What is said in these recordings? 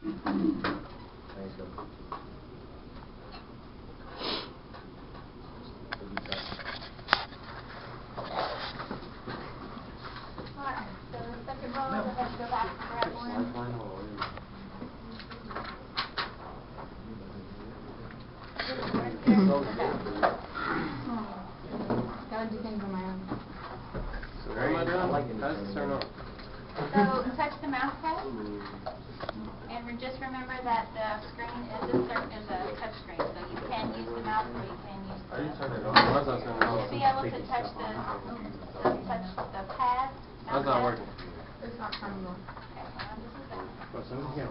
Alright, so the second roll, go ahead and go back and grab one. Gotta do things on my own. So what am I doing? How does this turn on? So touch the mouse pad, and just remember that the screen is a touch screen, so you can use the mouse or you can use the. Why's that turning on? You'll be able to touch the pad. How's that working? It's not turning on.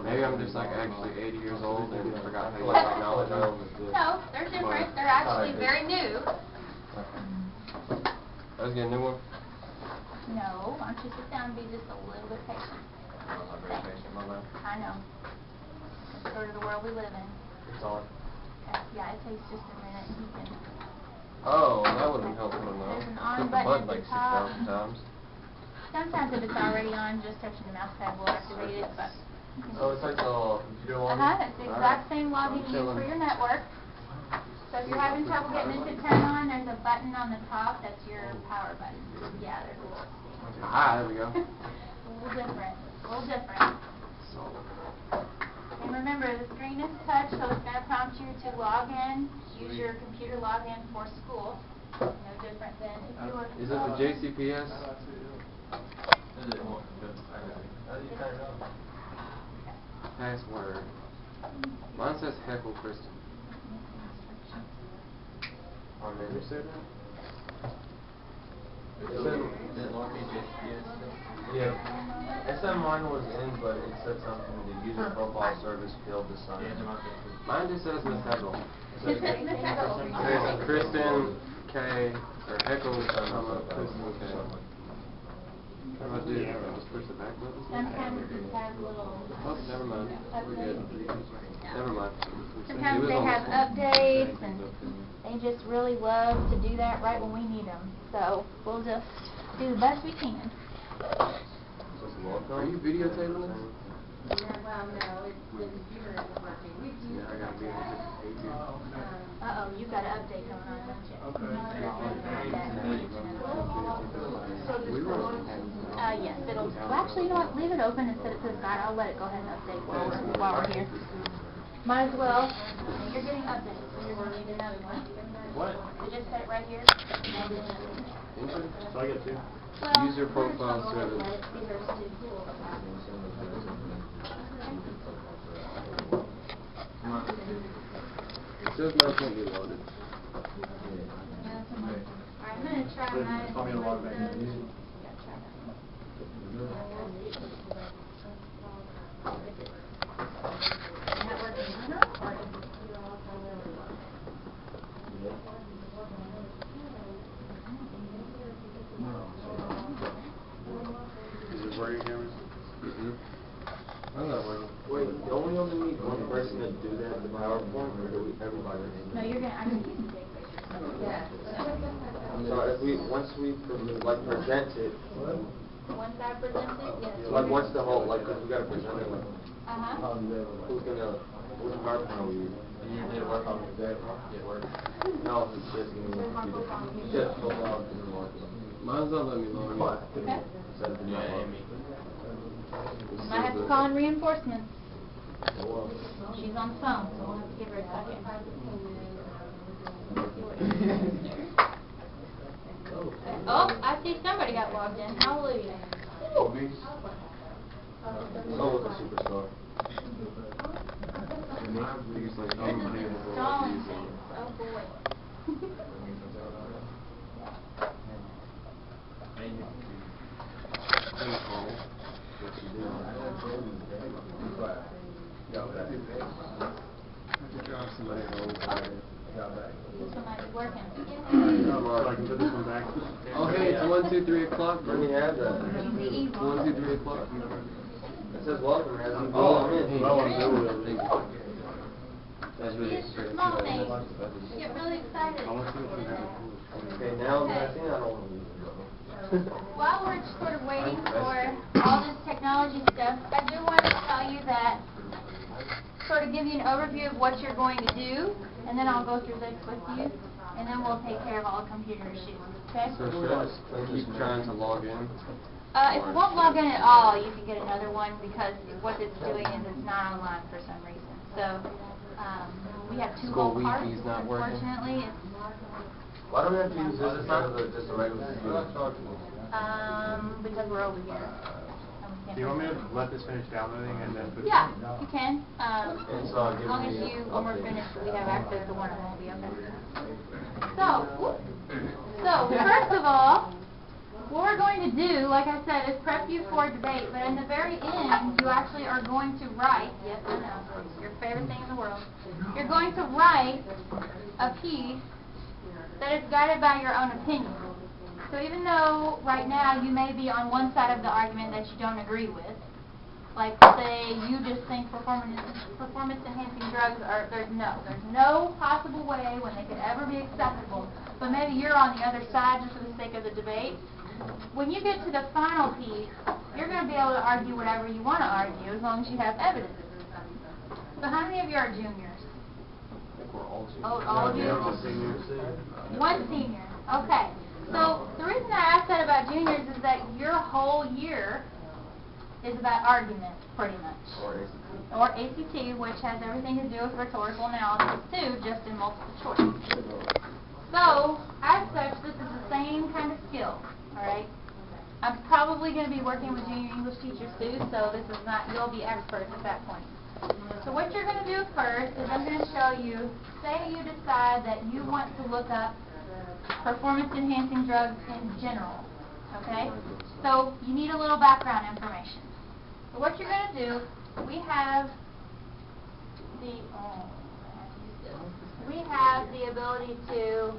Maybe I'm just like actually 80 years old and forgot how to use technology. No, they're different. They're actually very new. Let's get a new one. No, why don't you sit down and be just a little bit patient. I know. That's sort of the world we live in. It's on. Okay. Yeah, it takes just a minute. You can. Oh, that would be helpful to know. There's an on Click the button button at the like top. 6,000 times. Sometimes if it's already on, just touching the mouse pad will activate it, but. Oh, it's like the computer login? It's the exact same login you use for your network. So if you're having trouble getting it to turn on, there's a button on the top. That's your power button. Yeah, there's a little. Ah, there we go. A little different. A little different. And remember, the screen is touch, so it's going to prompt you to log in. Use your computer login for school. No different than if you were. Is it the JCPS? Password. Mine says Heckle Kristen. On there. You said that? Yeah. I said mine was in, but it said something, the user profile service failed to sign. Mine just says Miss Heckle. It says Kristen K, or Heckle, Kristen K. How do I do that? Just push the back button? Sometimes it has little. Oh, never mind. We're good. Never mind. Sometimes they have updates, and they just really love to do that right when we need them. So we'll just do the best we can. Are you videotaping this? Well, no, the computer isn't working. Yeah, I gotta be able to page you. Uh-oh, you've got an update going on, don't you? Yes, it'll, well, actually, you know what, leave it open and set it to the side. I'll let it go ahead and update while we're here. Might as well. You're getting updates, so you're going to need another one. What? So just set it right here. So I get two. Well, User profile service. let it be hers too. It says mine can't be loaded. Alright, I'm going to try mine. Call me a log back. Yeah, try that Is it working, cameras? How's that working? Wait, you only need one person to do that, the PowerPoint, or do we, everybody? No, I'm going to use the take pictures. Yeah. So if we, once we, like, present it. Once I present it, yes. Like, once the whole, like, we gotta present it, like. Uh-huh. Who's gonna, which PowerPoint are we using? You need to work on that, get work. No, it's just gonna be, just hold on to the work. Mine's not letting me load it. Okay. Yeah, Amy. You might have to call in reinforcements. She's on the phone, so we'll have to give her a second. Oh, I see somebody got logged in. Hallelujah. Me? So was a superstar. This is stalling thing. Oh boy. This one might be working. I can put this one back. Oh, hey, it's 1, 2, 3 o'clock. Let me add that. 1, 2, 3 o'clock. It says welcome, man. Oh, I'm in. That's really It's small things. You get really excited. Okay, now that I think I don't want to use it. While we're sort of waiting for all this technology stuff, I do want to tell you that to give you an overview of what you're going to do, and then I'll go through this with you, and then we'll take care of all the computer issues, okay? So should I keep trying to log in? If you won't log in at all, you can get another one because what it's doing is it's not online for some reason. So we have two School old cards, Wi-Fi's not working. unfortunately. Why don't we have to use this? It's not just a regular computer. Because we're over here. Do you want me to let this finish downloading and then put it Yeah, you can. It's As giving long as me you, when we're updates. finished, we have access to one, it won't be okay. So, first of all, what we're going to do, like I said, is prep you for debate, but in the very end, you actually are going to write, yes I know, it's your favorite thing in the world, you're going to write a piece that is guided by your own opinion. So even though right now you may be on one side of the argument that you don't agree with, like say you just think performance-enhancing drugs are, there's no possible way when they could ever be acceptable, but maybe you're on the other side just for the sake of the debate. When you get to the final piece, you're going to be able to argue whatever you want to argue as long as you have evidence. So how many of you are juniors? I think we're all seniors. Oh, all of you? Yeah, we're all seniors. One senior. Okay. So the reason I asked that about juniors is that your whole year is about argument, pretty much. Or ACT. Or ACT, which has everything to do with rhetorical analysis too, just in multiple choice. So, as such, this is the same kind of skill, alright? I'm probably going to be working with junior English teachers too, so this is not, you'll be experts at that point. So what you're going to do first is I'm going to show you, say you decide that you want to look up performance-enhancing drugs in general, okay? So you need a little background information. So what you're going to do, we have the ability to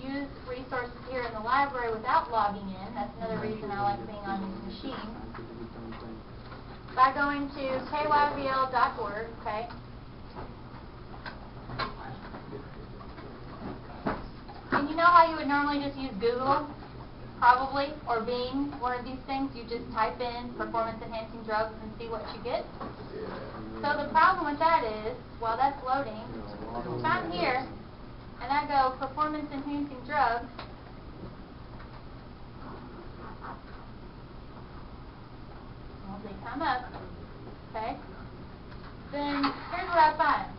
use resources here in the library without logging in. That's another reason I like being on these machines. By going to KYVL.org, okay? And you know how you would normally just use Google, probably, or Bing, one of these things? You just type in performance-enhancing drugs and see what you get. So the problem with that is, while that's loading, if I'm here and I go performance-enhancing drugs, well, they come up, okay? Then here's what I find.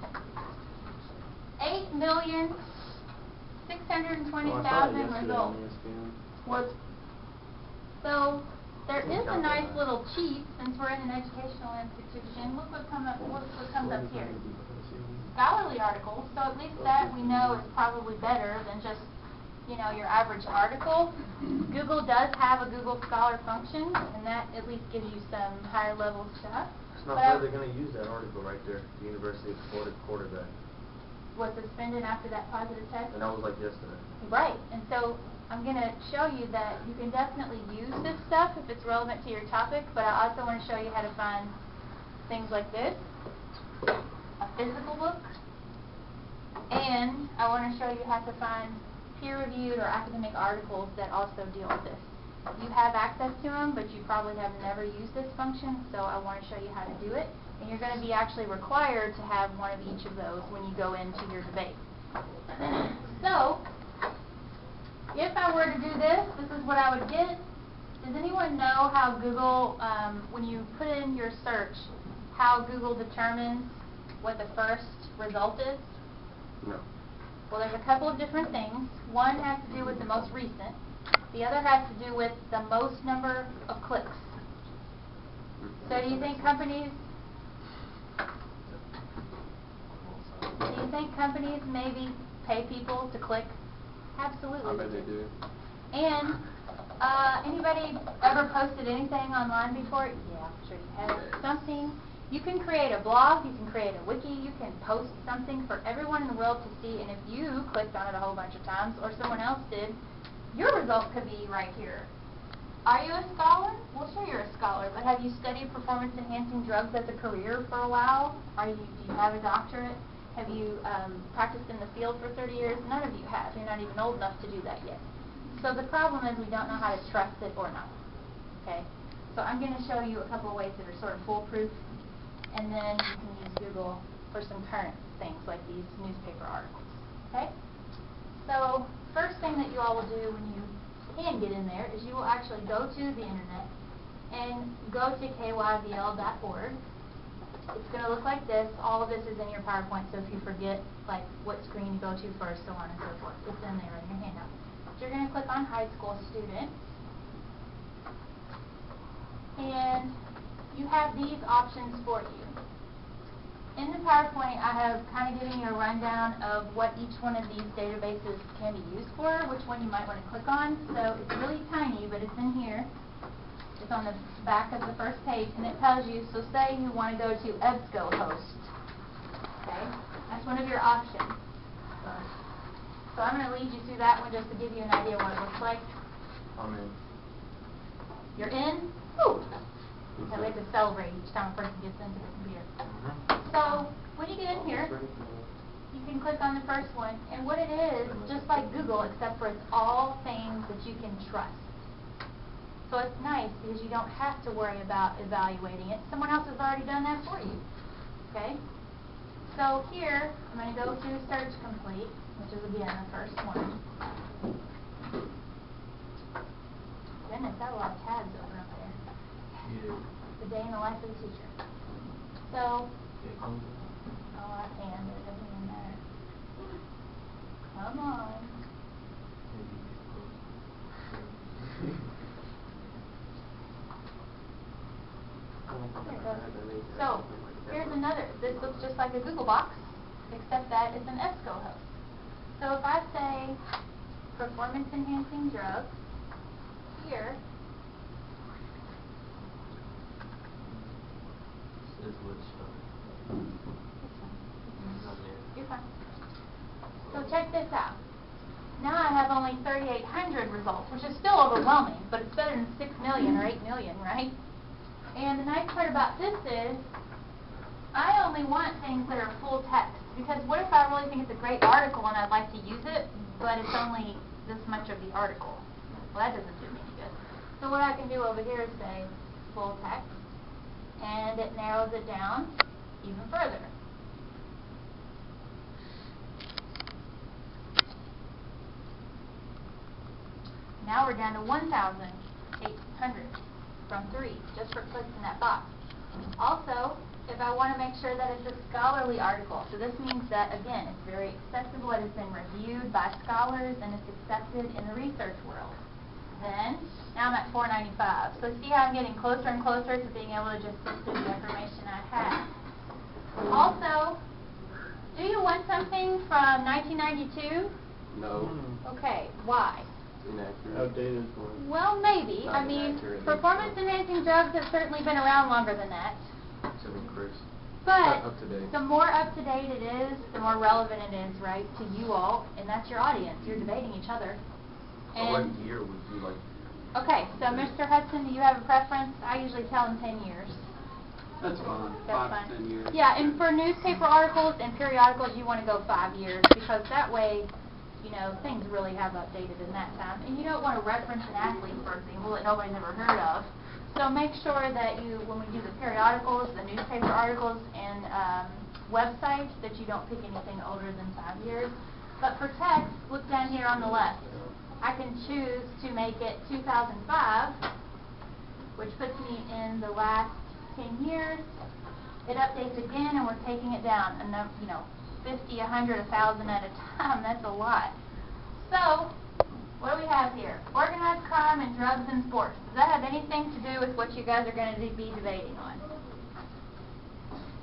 8,620,000 results. What? So there is a nice little cheat, since we're in an educational institution. Look what comes up here. Scholarly articles. So at least that we know is probably better than just, you know, your average article. Google does have a Google Scholar function, and that at least gives you some higher level stuff. It's not fair they're going to use that article right there. The University of Florida quarterback. Was suspended after that positive test. And that was like yesterday. Right. And so I'm going to show you that you can definitely use this stuff if it's relevant to your topic, but I also want to show you how to find things like this, a physical book, and I want to show you how to find peer-reviewed or academic articles that also deal with this. You have access to them, but you probably have never used this function, so I want to show you how to do it. And you're going to be actually required to have one of each of those when you go into your debate. So, if I were to do this, this is what I would get. Does anyone know how Google, when you put in your search, how Google determines what the first result is? No. Well, there's a couple of different things. One has to do with the most recent. The other has to do with the most number of clicks. So do you think companies maybe pay people to click? Absolutely. I bet they do. And anybody ever posted anything online before? Yeah, I'm sure you have. Something. You can create a blog, you can create a wiki, you can post something for everyone in the world to see, and if you clicked on it a whole bunch of times, or someone else did, your result could be right here. Are you a scholar? Well, sure you're a scholar, but have you studied performance-enhancing drugs as a career for a while? Do you have a doctorate? Have you practiced in the field for 30 years? None of you have. You're not even old enough to do that yet. So the problem is we don't know how to trust it or not. Okay? So I'm going to show you a couple of ways that are sort of foolproof. and then you can use Google for some current things like these newspaper articles. Okay? So, first thing that you all will do when you can get in there is you will actually go to the internet and go to KYVL.org. It's going to look like this. All of this is in your PowerPoint, so if you forget like what screen to go to first, so on and so forth, it's in there in your handout. So you're going to click on high school students, and you have these options for you. In the PowerPoint, I have kind of given you a rundown of what each one of these databases can be used for, which one you might want to click on. So it's really tiny, but it's in here. It's on the back of the first page, and it tells you, so say you want to go to EBSCOhost. Okay? That's one of your options. So I'm going to lead you through that one just to give you an idea of what it looks like. I'm in. You're in? Woo! So we have to celebrate each time a person gets into the computer. So when you get in here, you can click on the first one, and what it is just like Google, except for it's all things that you can trust. So it's nice because you don't have to worry about evaluating it. Someone else has already done that for you. Okay? So here, I'm going to go to Search Complete, which is again the first one. Goodness, got a lot of tabs open up there. The day in the life of the teacher. So, oh, I can, but it doesn't even matter. Come on. So, here's another. This looks just like a Google box, except that it's an EBSCOhost. So if I say performance enhancing drugs, here, you're fine. So check this out. Now I have only 3,800 results, which is still overwhelming, but it's better than 6 million or 8 million, right? And the nice part about this is, I only want things that are full text, because what if I really think it's a great article and I'd like to use it, but it's only this much of the article? Well, that doesn't do me any good. So what I can do over here is say full text, and it narrows it down even further. Now we're down to 1,800 from 3, just for clicks in that box. Also, if I want to make sure that it's a scholarly article, so this means that, again, it's very accessible, it has been reviewed by scholars, and it's accepted in the research world. Then, now I'm at 495. So see how I'm getting closer and closer to being able to just sit through the information I have. Also, do you want something from 1992? No. Okay, why? Inaccurate. Outdated. Well, maybe. Not I mean, inaccurate. performance-enhancing drugs have certainly been around longer than that. But Up to date. the more up-to-date it is, the more relevant it is, right, to you all, and that's your audience. You're debating each other. And What year would you like? okay, so Mr. Hudson, do you have a preference? I usually tell him 10 years. That's fine. That's 5 to 10 years. Yeah, and for newspaper articles and periodicals, you want to go 5 years, because that way, you know, things really have updated in that time. And you don't want to reference an athlete, for example, that nobody's ever heard of. So make sure that you, when we do the periodicals, the newspaper articles, and websites, that you don't pick anything older than 5 years. But for text, look down here on the left. I can choose to make it 2005, which puts me in the last 10 years. It updates again, and we're taking it down, enough, 50, 100, 1,000 at a time. That's a lot. So, what do we have here? Organized crime and drugs in sports. Does that have anything to do with what you guys are going to be debating on?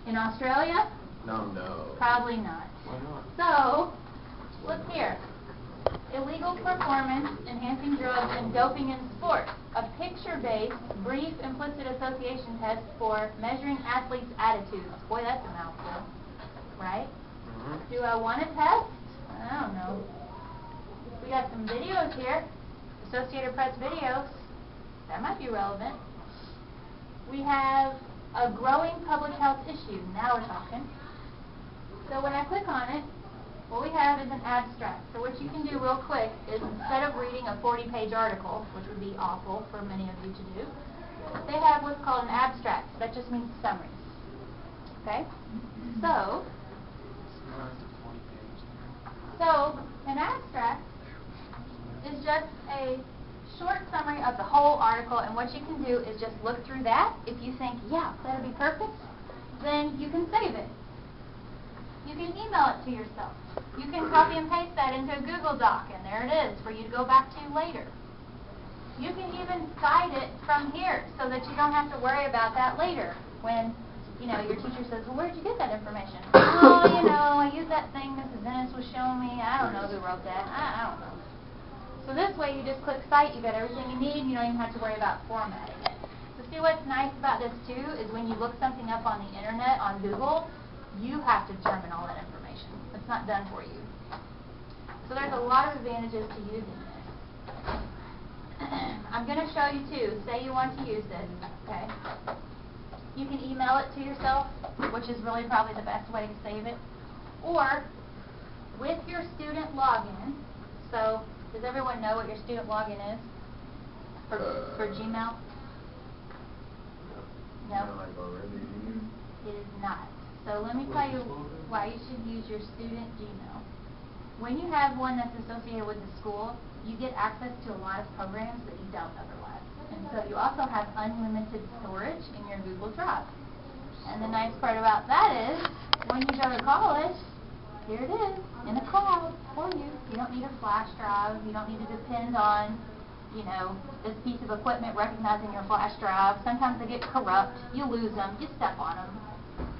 In Australia? No. Probably not. Why not? So, look here. Illegal performance, enhancing drugs, and doping in sports. A picture-based, brief, implicit association test for measuring athletes' attitudes. Boy, that's a mouthful, right? Do I want to test? I don't know. We got some videos here. Associated Press videos. That might be relevant. We have a growing public health issue. Now we're talking. So when I click on it, what we have is an abstract. So what you can do real quick is, instead of reading a 40-page article, which would be awful for many of you to do, they have what's called an abstract. That just means summaries. Okay? So an abstract is just a short summary of the whole article, and what you can do is just look through that. If you think, yeah, that'll be perfect, then you can save it. You can email it to yourself. You can copy and paste that into a Google Doc, and there it is for you to go back to later. You can even cite it from here so that you don't have to worry about that later when, you know, your teacher says, well, where did you get that information? Oh, you know, I used that thing Mrs. Ennis was showing me. I don't know who wrote that. I don't know. So this way you just click cite, you got everything you need, and you don't even have to worry about formatting it. So see what's nice about this too is when you look something up on the internet, on Google, you have to determine all that information. It's not done for you. So there's a lot of advantages to using this. I'm going to show you too. Say you want to use this, okay? You can email it to yourself, which is really probably the best way to save it. Or with your student login. So does everyone know what your student login is for Gmail? No? It is not. So let me tell you why you should use your student Gmail. When you have one that's associated with the school, you get access to a lot of programs that you don't otherwise. And so you also have unlimited storage in your Google Drive. And the nice part about that is, when you go to college, here it is, in the cloud for you. You don't need a flash drive. You don't need to depend on, you know, this piece of equipment recognizing your flash drive. Sometimes they get corrupt. You lose them. You step on them.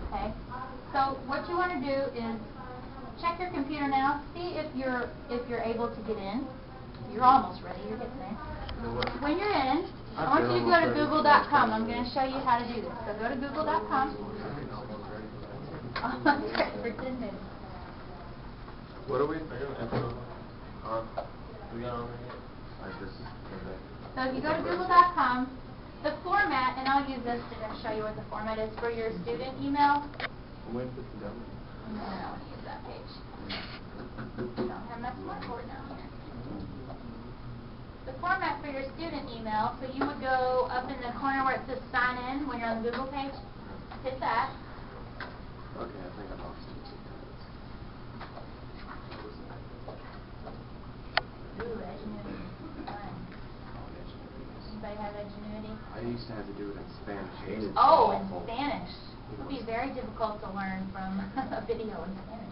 Okay? So what you want to do is check your computer now. See if you're able to get in. You're almost ready. You're getting there. When you're in, I want you to go to google.com. I'm going to show you how to do this. So go to google.com. Almost ready for 10 minutes. What are we doing? We got on there yet? So if you go to google.com, the format, and I'll use this to show you what the format is for your student email. When put it down? No, I don't use that page. Don't have my smartboard down here. The format for your student email, so you would go up in the corner where it says sign in when you're on the Google page. Hit that. Okay, I think I lost it. Ooh, Edgenuity. Fun. Anybody have Edgenuity? I used to have to do it in Spanish. Oh, in Spanish. It would be very difficult to learn from a video in Spanish.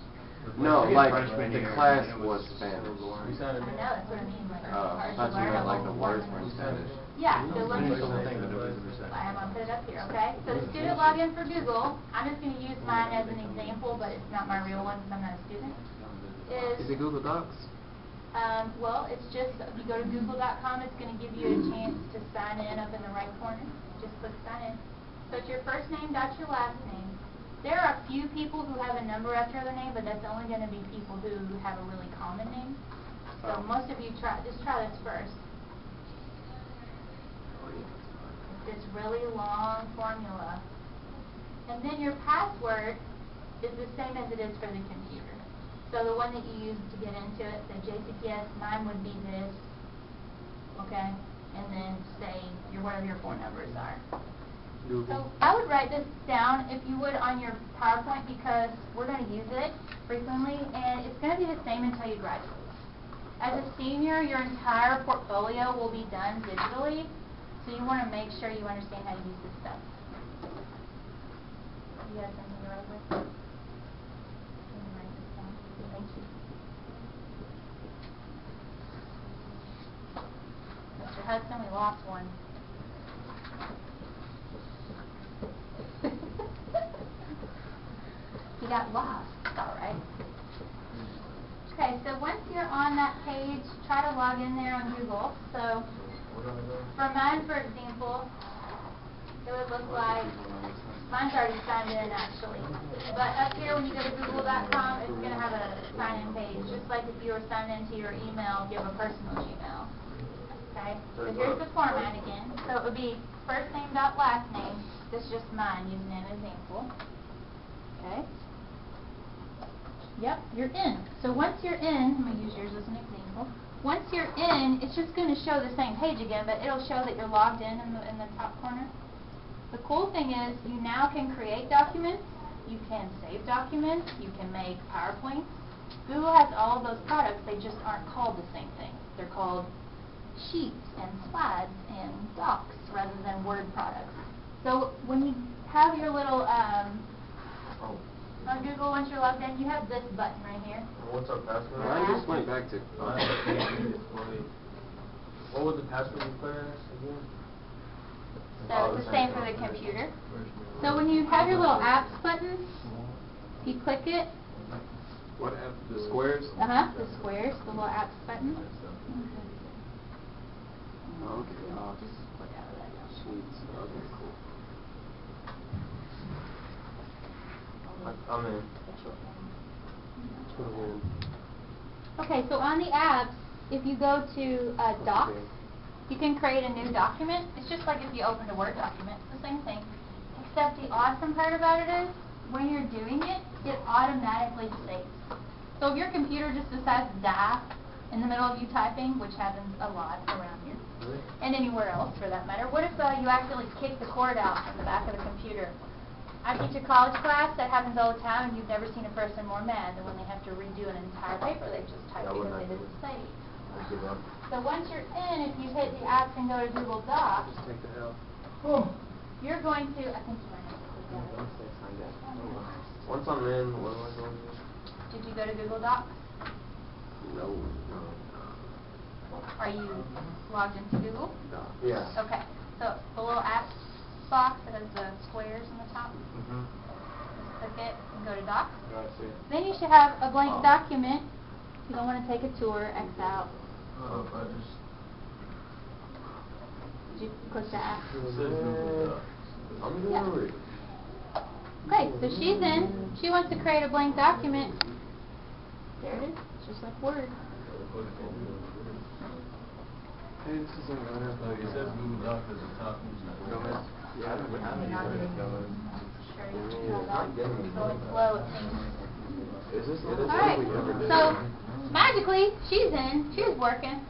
No, like the class was Spanish. I know, that's what I mean. Like, it's I hard thought to you learn meant a like the whole words format. were in Spanish. Yeah, so let me, I I'm going to put it up here, okay? So the student login for Google, I'm just going to use mine as an example, but it's not my real one because I'm not a student. Is it Google Docs? Well, it's just, if you go to google.com, it's going to give you a chance to sign in up in the right corner. Just click sign in. So it's your first name dot your last name. There are a few people who have a number after their name, but that's only going to be people who have a really common name. So most of you just try this first. It's this really long formula. And then your password is the same as it is for the computer. So the one that you use to get into it, so JCPS, mine would be this, okay? And then say whatever your phone numbers are. So I would write this down, if you would, on your PowerPoint because we're going to use it frequently, and it's going to be the same until you graduate. As a senior, your entire portfolio will be done digitally, so you want to make sure you understand how to use this stuff. You have something to write with? Can you write this down? Thank you. Mr. Hudson, we lost one. He got lost. It's all right. Okay, so once you're on that page, try to log in there on Google. So for mine, for example, it would look like, mine's already signed in actually. But up here when you go to google.com, it's going to have a sign-in page, just like if you were signed into your email, if you have a personal Gmail. Okay, so here's the format again. So it would be first name dot last name. This is just mine using an example. Okay. Yep, you're in. So once you're in, I'm going to use yours as an example. Once you're in, it's just going to show the same page again, but it'll show that you're logged in the top corner. The cool thing is you now can create documents You can save documents. You can make PowerPoints. Google has all of those products. They just aren't called the same thing. They're called Sheets and Slides and Docs rather than Word products. So when you have your little on Google, once you're logged in, you have this button right here. What's our password? Mine just went back to. What was the password you put in again? So it's the same for the computer. So when you have your little apps button, if you click it. What app? The squares? The squares, the little apps button. Okay. I'll just click out of that. Sheets. Okay, cool. I'm in. Okay, so on the apps, if you go to Docs, you can create a new document. It's just like if you opened a Word document. It's the same thing. Except the awesome part about it is, when you're doing it, it automatically saves. So if your computer just decides to die in the middle of you typing, which happens a lot around here, and anywhere else for that matter, what if you actually kick the cord out from the back of the computer? I teach a college class, that happens all the time, and you've never seen a person more mad than when they have to redo an entire paper they just typed because they didn't save. So once you're in, if you hit the apps and go to Google Docs, Take the help. you're going to, I think you might have to click that. Once I'm in, what am I going to do? Did you go to Google Docs? No. Are you logged into Google? Yeah. Okay, so the little apps box that has the squares on the top, Mm-hmm. just click it and go to Docs. I see. Then you should have a blank document. If you don't want to take a tour, X out. I just. Did you click the app? I'm gonna read. Okay, so she's in. She wants to create a blank document. There it is. It's just like Word. Hey, this isn't going to. It says Google Docs at the top. Yeah, we haven't even going. Sure, you can hold Not on. getting me. Going slow, it seems. Is this? Alright, so magically, she's in. She's working.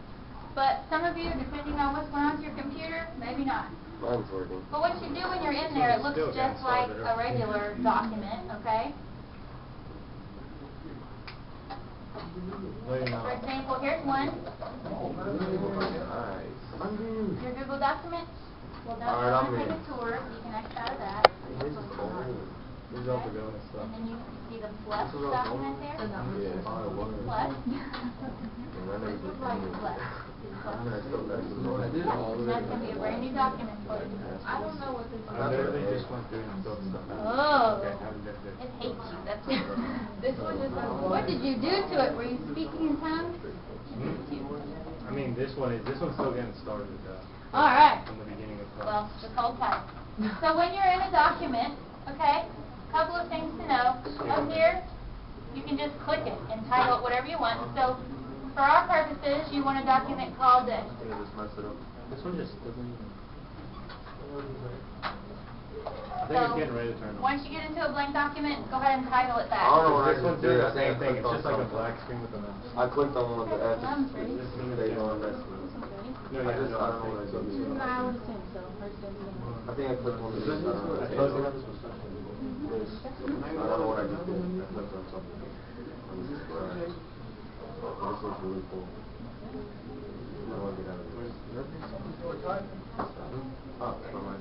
But some of you, depending on what's going on with your computer, maybe not. Mine's working. But what you do when you're in there, it looks just like a regular document, okay? For example, here's one. Nice. Your Google document. Well, now Alright, you I'm want to take in. a tour, so you can X out of that. This is cold. These are the going stuff. And then you see the plus document there. Yeah. Plus. This is like plus. I did all of That's going to be a brand new document for you. I don't know what this is. I literally just went through and filled stuff out. Oh. Okay, haven't done this. It hates you. That's This one is What did you do to it? Were you speaking in tongues? I mean, this one's still getting started, All right. from the beginning of Well, class. just hold tight. So when you're in a document, okay, a couple of things to know. Up here, you can just click it and title it whatever you want. So for our purposes, you want a document called this. Yeah, just mess it up. This one just doesn't even. I think it's getting ready to turn on. Once you get into a blank document, go ahead and title it I don't know that. what I This one's just did. doing I the think same I thing. clicked It's on just like a something. black screen with a mouse. I clicked on one of the F's. Thumbs ready. This means They that go on you- this one. No, I yeah, just, I don't know what I did. I would assume so. Hers doesn't. I think I clicked on this. I don't know what I did. I don't know what I just did. I clicked on something. This is really cool. I want to get out of this. Oh, from my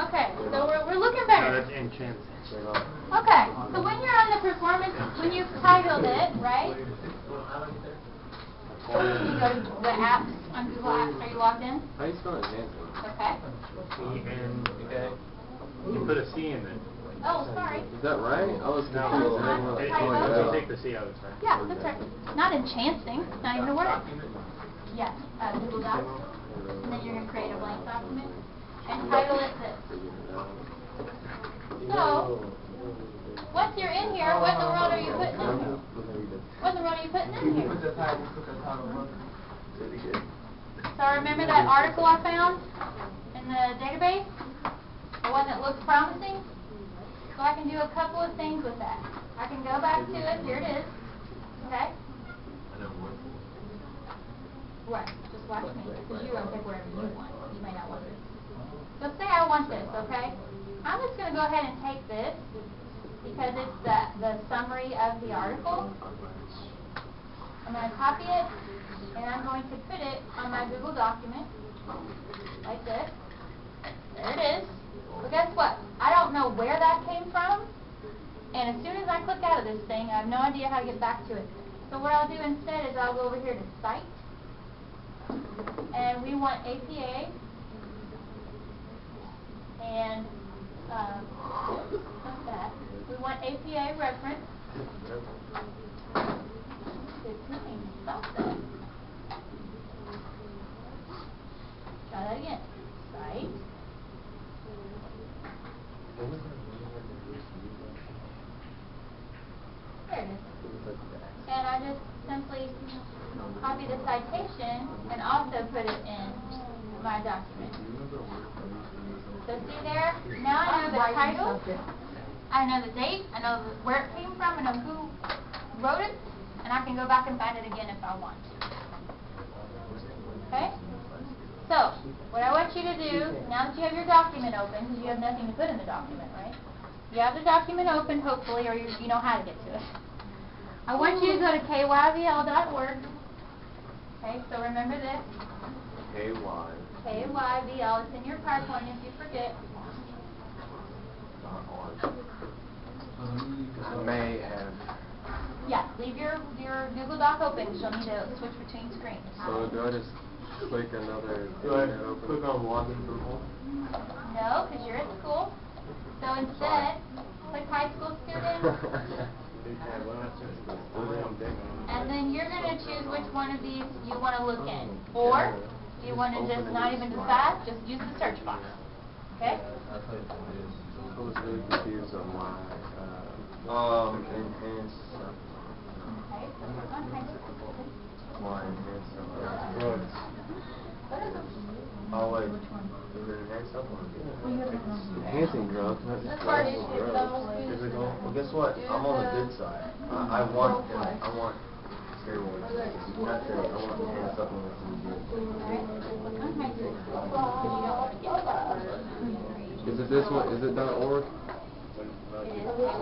Okay, so we're looking No, better. that's enchanted. Okay, so when you're on the performance, when you've titled it, right? You go to the apps on Google Apps. Are you logged in? How do you spell enhancing? Okay. Okay. You put a C in there. Oh, sorry. Is that right? I was No, confused. once you take the C out, it's right. Yeah, that's right. Not enchanting. Not even a word. Yes, Google Docs. And then you're going to create a blank document and title it this. So, once you're in here, what in the world are you putting in here? What in the world are you putting in here? So remember that article I found in the database? The one that looks promising? So I can do a couple of things with that. I can go back to it. Here it is. Okay? Right. Just watch me. Because you're going to pick whatever you want. You may not want this. So say I want this, okay? I'm just going to go ahead and take this because it's the summary of the article. I'm going to copy it and I'm going to put it on my Google document like this. There it is. But guess what? I don't know where that came from. And as soon as I click out of this thing, I have no idea how to get back to it. So what I'll do instead is I'll go over here to Cite. And we want APA. And, what's that? We want APA reference. Stop that. Try that again. Cite. There it is. And I just simply copy the citation and also put it in my document. So see there? Now I know the title, I know the date, I know where it came from, I know who wrote it, and I can go back and find it again if I want to. Okay? So, what I want you to do, now that you have your document open, because you have nothing to put in the document, right? You have the document open, hopefully, or you know how to get to it. I want you to go to KYVL.org. Okay, so remember this. KYVL. It's in your PowerPoint if you forget. May have. Yeah, leave your Google Doc open because you'll need to switch between screens. So do I just click another? Do I click on login for home? No, because you're at school. So instead, click high school student. And then you're going to choose which one of these you want to look in. Or you want to just not even decide, just use the search box. Okay? I was really confused on why. Enhance. Okay, so click on high school. Why enhance something? What is it? Oh wait. Is it enhance something? Enhancing drugs, not just Hard drugs. issue. Physical. Well, guess what? I'm on the good side. I want steroids. Not steroids. I want enhanced supplements to be good. Alright, so click on high school. You don't want to get it. Is it this one? Is it .org? It is